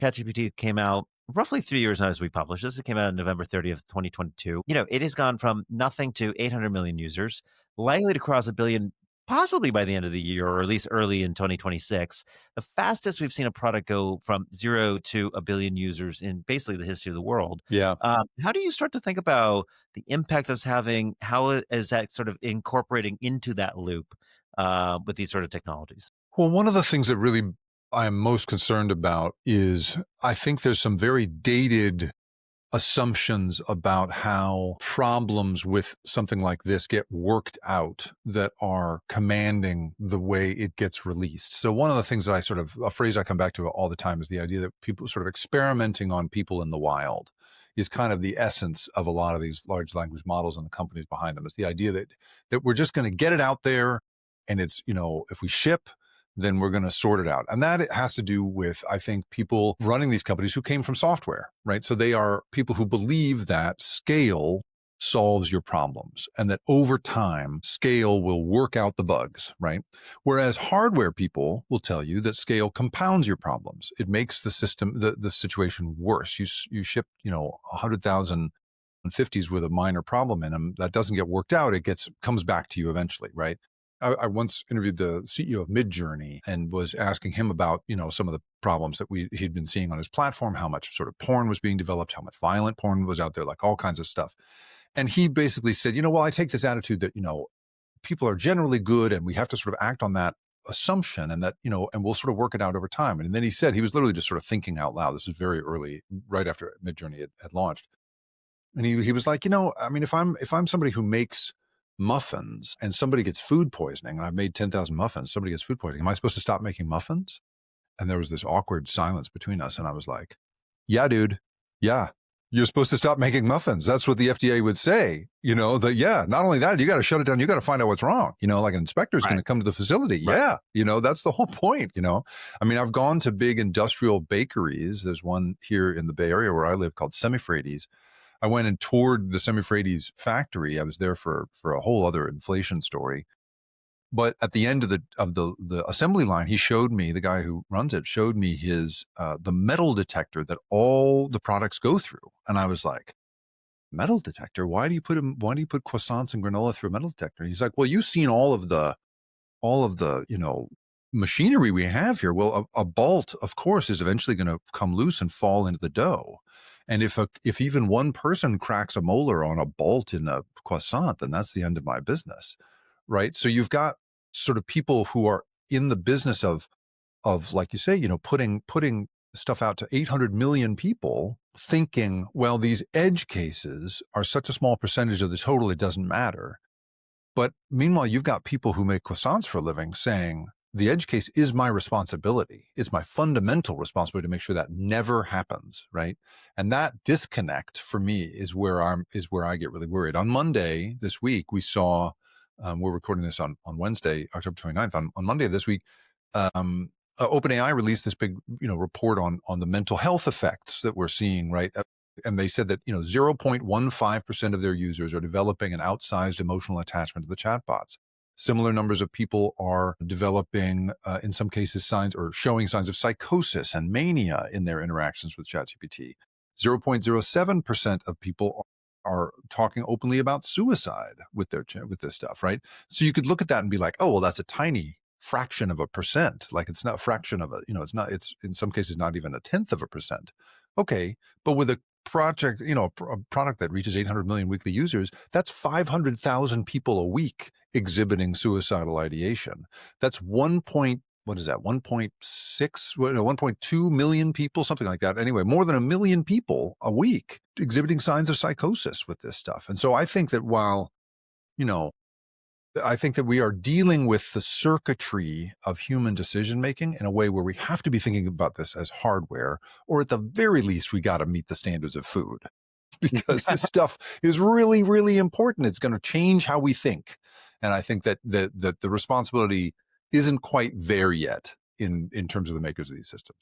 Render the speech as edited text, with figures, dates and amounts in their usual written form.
ChatGPT came out roughly 3 years now as we published this. It came out on November 30th, 2022. It has gone from nothing to 800 million users, likely to cross a billion possibly by the end of the year or at least early in 2026. The fastest we've seen a product go from 0 to a billion users in basically the history of the world. Yeah. How do you start to think about the impact that's having? How is that sort of incorporating into that loop with these sort of technologies? Well, one of the things that really I am most concerned about is I think there's some very dated assumptions about how problems with something like this get worked out that are commanding the way it gets released. So one of the things that a phrase I come back to all the time is the idea that people sort of experimenting on people in the wild is kind of the essence of a lot of these large language models and the companies behind them. It's the idea that we're just going to get it out there, and it's, if we ship, then we're going to sort it out. And that has to do with, I think, people running these companies who came from software, right? So they are people who believe that scale solves your problems and that over time, scale will work out the bugs, right? Whereas hardware people will tell you that scale compounds your problems. It makes the system, the situation worse. You ship, 100,000 50s with a minor problem in them that doesn't get worked out. Comes back to you eventually, right? I once interviewed the CEO of Midjourney and was asking him about, some of the problems that he'd been seeing on his platform, how much sort of porn was being developed, how much violent porn was out there, like all kinds of stuff. And he basically said, well, I take this attitude that, people are generally good and we have to sort of act on that assumption and that, and we'll sort of work it out over time. And then he said, he was literally just sort of thinking out loud. This was very early, right after Midjourney had launched. And he was like, if I'm somebody who makes muffins and somebody gets food poisoning, and I've made 10,000 muffins, somebody gets food poisoning, am I supposed to stop making muffins? And there was this awkward silence between us. And I was like, yeah, dude. Yeah. You're supposed to stop making muffins. That's what the FDA would say, not only that, you got to shut it down. You got to find out what's wrong, like an inspector is going to come to the facility. Right. Yeah. That's the whole point, I've gone to big industrial bakeries. There's one here in the Bay Area where I live called Semifrades. I went and toured the Semifrades factory. I was there for a whole other inflation story. But at the end of the assembly line, he showed me, the guy who runs it showed me his the metal detector that all the products go through. And I was like, metal detector? Why do you put croissants and granola through a metal detector? And he's like, well, you've seen all of the machinery we have here. Well, a bolt, of course, is eventually going to come loose and fall into the dough. And if even one person cracks a molar on a bolt in a croissant, then that's the end of my business, right? So you've got sort of people who are in the business of like you say, putting stuff out to 800 million people, thinking, well, these edge cases are such a small percentage of the total, it doesn't matter. But meanwhile, you've got people who make croissants for a living saying, the edge case is my responsibility. It's my fundamental responsibility to make sure that never happens, right? And that disconnect for me is where I get really worried. On Monday this week, we saw, we're recording this on Wednesday, October 29th. On Monday of this week, OpenAI released this big, report on the mental health effects that we're seeing, right? And they said that, 0.15% of their users are developing an outsized emotional attachment to the chatbots. Similar numbers of people are developing, in some cases, showing signs of psychosis and mania in their interactions with ChatGPT. 0.07% of people are talking openly about suicide with this stuff, right? So you could look at that and be like, oh, well, that's a tiny fraction of a percent. Like it's not a fraction of it's in some cases not even a tenth of a percent. Okay, but with a project, a product that reaches 800 million weekly users, that's 500,000 people a week exhibiting suicidal ideation. That's 1.2 million people, something like that. Anyway, more than 1 million people a week exhibiting signs of psychosis with this stuff. And so I think that I think that we are dealing with the circuitry of human decision making in a way where we have to be thinking about this as hardware, or at the very least, we got to meet the standards of food because this stuff is really, really important. It's going to change how we think. And I think that the responsibility isn't quite there yet in terms of the makers of these systems.